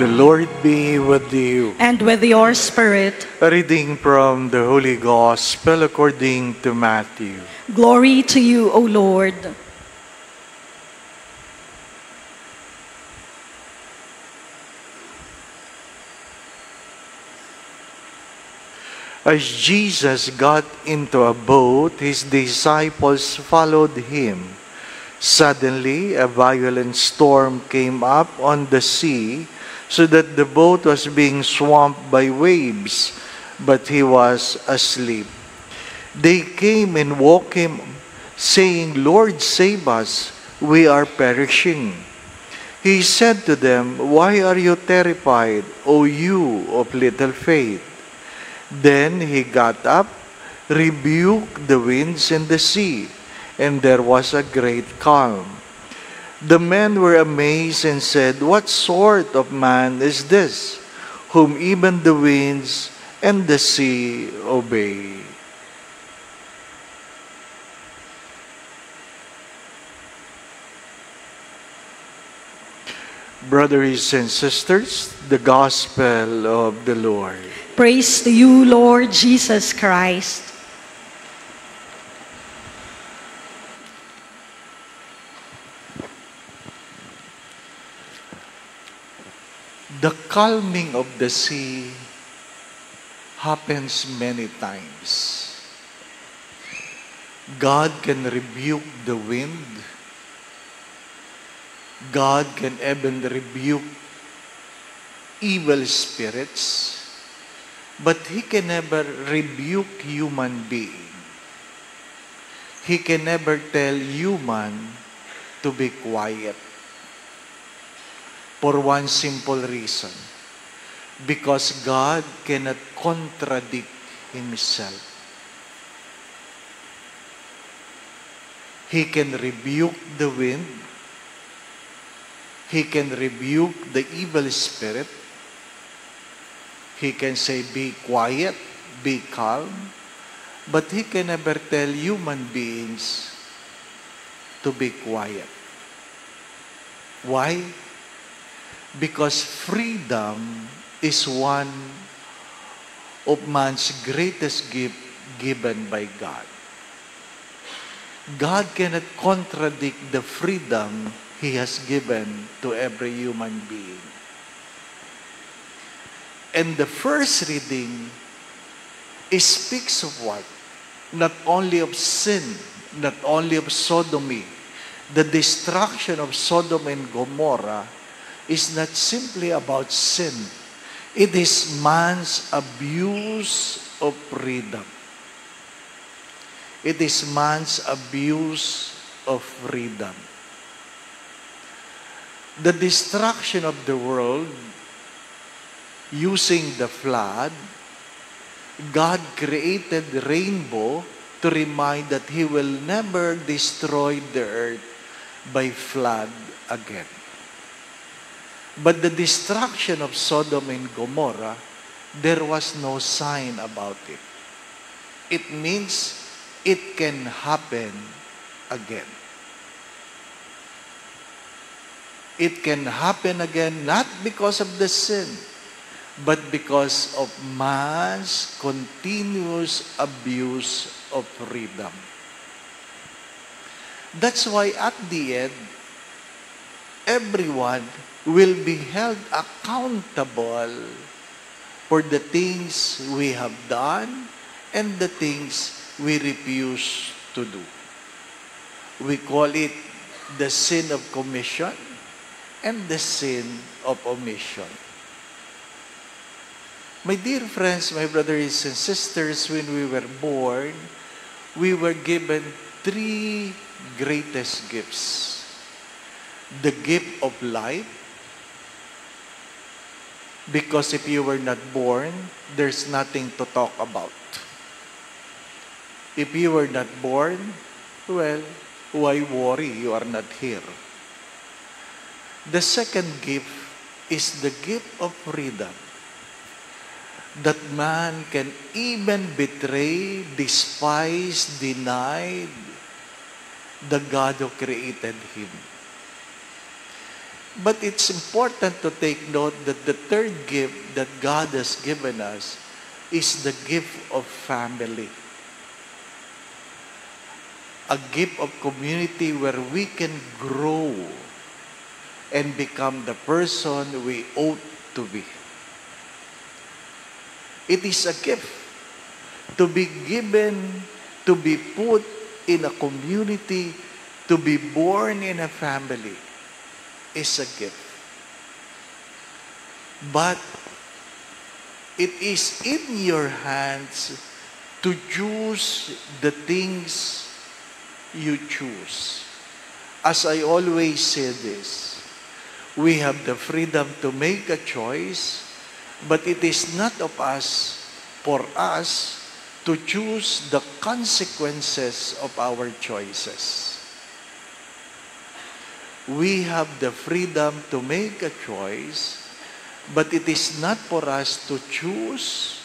The Lord be with you. And with your spirit. A reading from the Holy Gospel according to Matthew. Glory to you, O Lord. As Jesus got into a boat, his disciples followed him. Suddenly, a violent storm came up on the sea, so that the boat was being swamped by waves, but he was asleep. They came and woke him, saying, "Lord, save us, we are perishing." He said to them, "Why are you terrified, O you of little faith?" Then he got up, rebuked the winds and the sea, and there was a great calm. The men were amazed and said, "What sort of man is this, whom even the winds and the sea obey?" Brothers and sisters, the Gospel of the Lord. Praise to you, Lord Jesus Christ. The calming of the sea happens many times. God can rebuke the wind. God can even rebuke evil spirits. But He can never rebuke human being. He can never tell human to be quiet. For one simple reason. Because God cannot contradict Himself. He can rebuke the wind. He can rebuke the evil spirit. He can say, "Be quiet, be calm." But He can never tell human beings to be quiet. Why? Because freedom is one of man's greatest gift given by God. God cannot contradict the freedom He has given to every human being. And the first reading speaks of what? Not only of sin, not only of sodomy. The destruction of Sodom and Gomorrah is not simply about sin. It is man's abuse of freedom. It is man's abuse of freedom. The destruction of the world using the flood, God created the rainbow to remind that He will never destroy the earth by flood again. But the destruction of Sodom and Gomorrah, there was no sign about it. It means it can happen again. It can happen again not because of the sin, but because of man's continuous abuse of freedom. That's why at the end, everyone will be held accountable for the things we have done and the things we refuse to do. We call it the sin of commission and the sin of omission. My dear friends, my brothers and sisters, when we were born, we were given three greatest gifts. The gift of life, because if you were not born, there's nothing to talk about. If you were not born, well, why worry? You are not here. The second gift is the gift of freedom. That man can even betray, despise, deny the God who created him. But it's important to take note that the third gift that God has given us is the gift of family. A gift of community where we can grow and become the person we ought to be. It is a gift to be given, to be put in a community, to be born in a family is a gift. But it is in your hands to choose the things you choose. As I always say this, we have the freedom to make a choice, but it is not for us to choose the consequences of our choices. We have the freedom to make a choice, but it is not for us to choose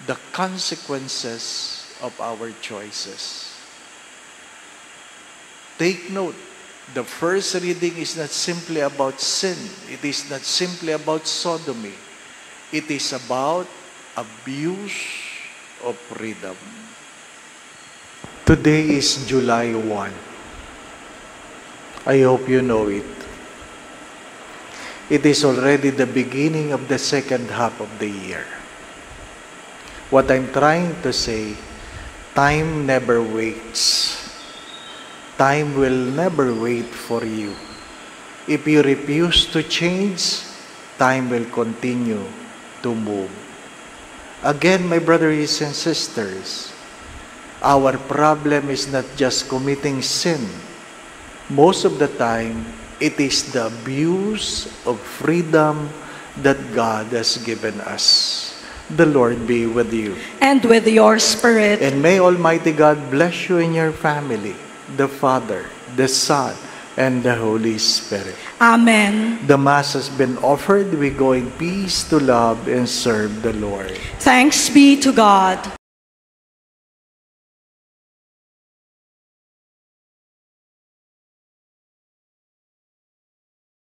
the consequences of our choices. Take note, the first reading is not simply about sin. It is not simply about sodomy. It is about abuse of freedom. Today is July 1. I hope you know it. It is already the beginning of the second half of the year. What I'm trying to say, time never waits. Time will never wait for you. If you refuse to change, time will continue to move. Again, my brothers and sisters, our problem is not just committing sin. Most of the time, it is the abuse of freedom that God has given us. The Lord be with you. And with your spirit. And may Almighty God bless you and your family, the Father, the Son, and the Holy Spirit. Amen. The Mass has been offered. We go in peace to love and serve the Lord. Thanks be to God.